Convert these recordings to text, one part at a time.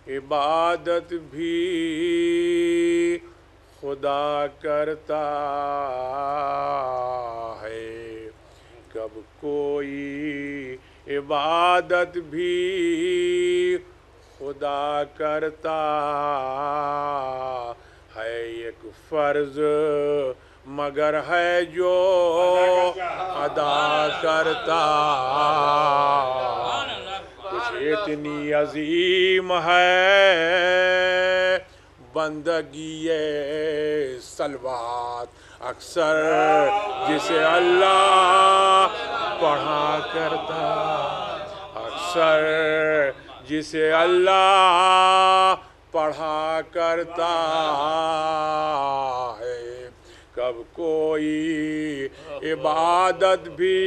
عبادت بھی خدا کرتا ہے، کب کوئی عبادت بھی خدا کرتا ہے، ایک فرض مگر ہے جو ادا کرتا، کچھ اتنی عظیم ہے بندگی صلوات، اکثر جسے اللہ پڑھا کرتا، اکثر جسے اللہ پڑھا کرتا ہے، کب کوئی عبادت بھی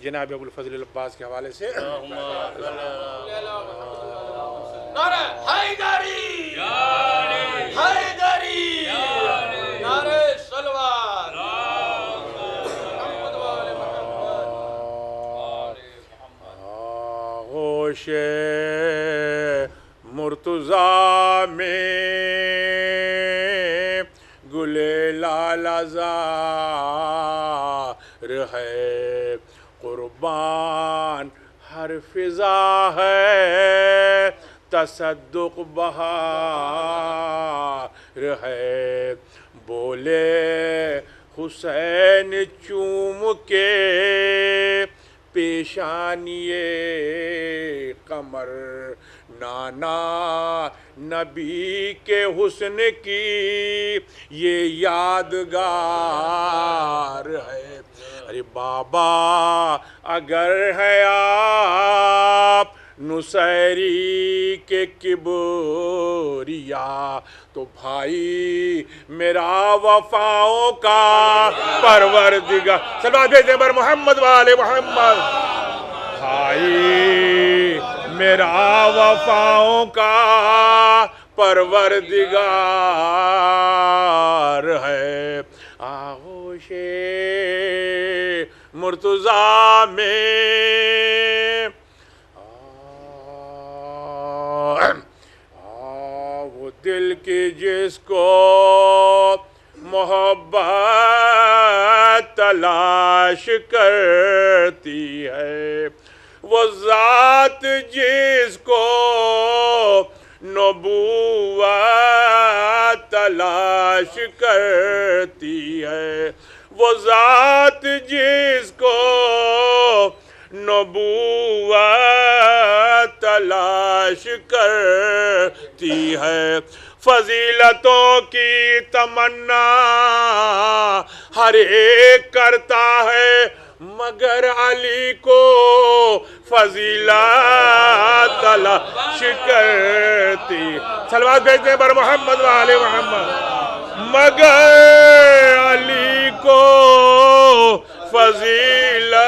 جناب ابو الفضل العباس کے حوالے سے نعرہ حیدری، حیدری، نعرہ صلوات، ہوش مرتضیٰ میں گل لالہ زار ہے، قربان ہر فضا ہے، تصدق بہار ہے، بولے حسین چوم کے پیشانی قمر، نانا نبی کے حسن کی یہ یادگار ہے، ارے بابا اگر ہے آپ نصیری کے کبریا تو بھائی میرا وفاؤں کا پروردگار، صلوات بھیجیں بر محمد والے محمد، بھائی میرا وفاؤں کا پروردگار ہے، آغوش مرتضیٰ میں وہ دل کی جس کو محبت تلاش کرتی ہے، وہ ذات جس کو نبوت تلاش کرتی ہے، وہ ذات جس کو نبوت تلاش کرتی ہے، فضیلتوں کی تمنا ہر ایک کرتا ہے، مگر علی کو فضیلت تلاش کرتی، صلوات بھیجتے بر محمد والے محمد، مگر علی کو فضیلت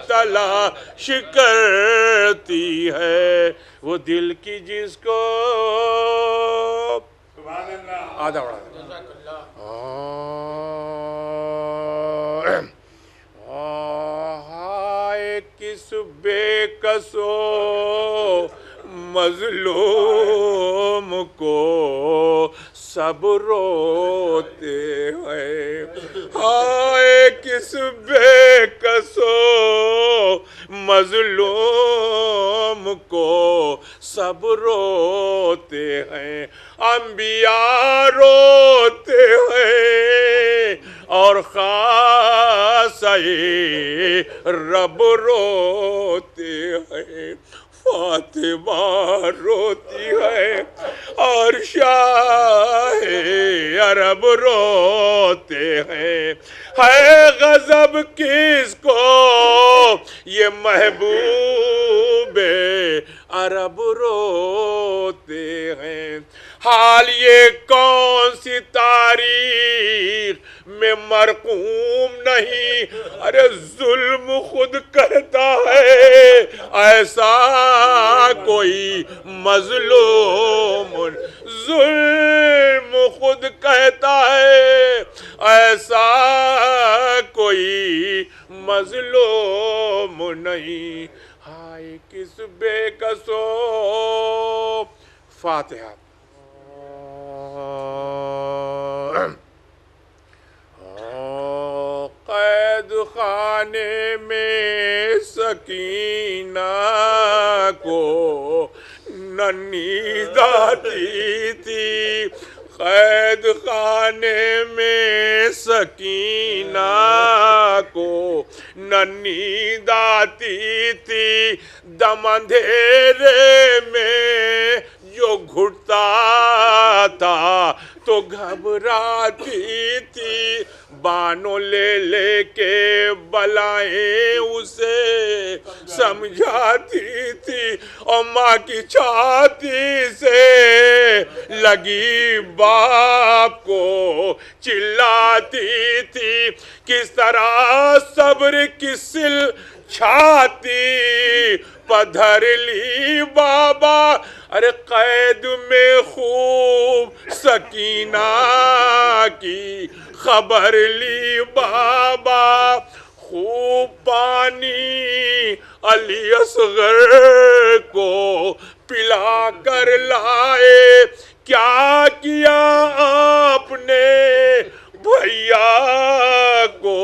تلاش کرتی ہے، وہ دل کی جس کو آدھا بڑھا ہائے کس بے کسو مظلوم کو سب روتے ہیں، ہائے کس بے کسو مظلوم کو سب روتے ہیں، انبیاء روتے ہیں اور خاصہ رب روتے ہیں، فاطمہ روتی ہے اور شاہ عرب روتے ہیں، ہے غضب کس کو یہ محبوب عرب روتے ہیں، حال یہ کون سی تاریخ میں مرقوم نہیں، ارے ظلم خود کہتا ہے ایسا کوئی مظلوم، ظلم خود کہتا ہے ایسا کوئی مظلوم نہیں، ہائے کس بے کسو۔ فاتحہ۔ قید خانے میں سکینہ کو نیند آتی تھی، قید خانے میں سکینہ کو نیند آتی تھی، دم اندھیرے میں جو گھٹتا تھا تو گھبراتی تھی، بانوں لے لے کے بلائیں اسے سمجھاتی تھی، اور ماں کی چھاتی سے لگی باپ کو چلاتی تھی، کس طرح صبر کی سل چھاتی پدھر لی بابا، ارے قید میں خوب سکینہ کی خبر لی بابا، خوب پانی علی اصغر کو پلا کر لائے، کیا کیا آپ نے بھیا کو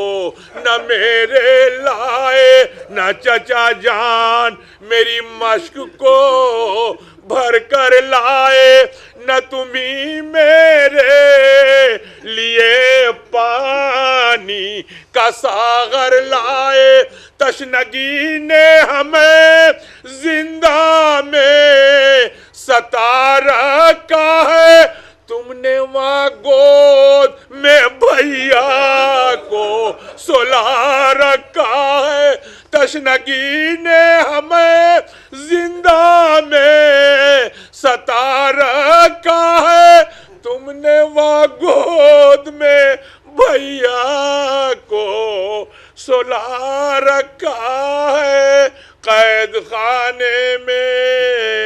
نہ میرے لائے، نہ چچا جان میری مشک کو بھر کر لائے، نہ تمہیں میرے لیے پانی کا ساغر لائے، تشنگی نے ہمیں زندہ میں ستا رکھا ہے، تم نے وہاں گود میں بھیا کو سلا رکھا ہے، تشنگی نے ہمیں زندہ میں ستا رکھا ہے، تم نے وہاں گود میں بھیا کو سلا رکھا ہے، قید خانے میں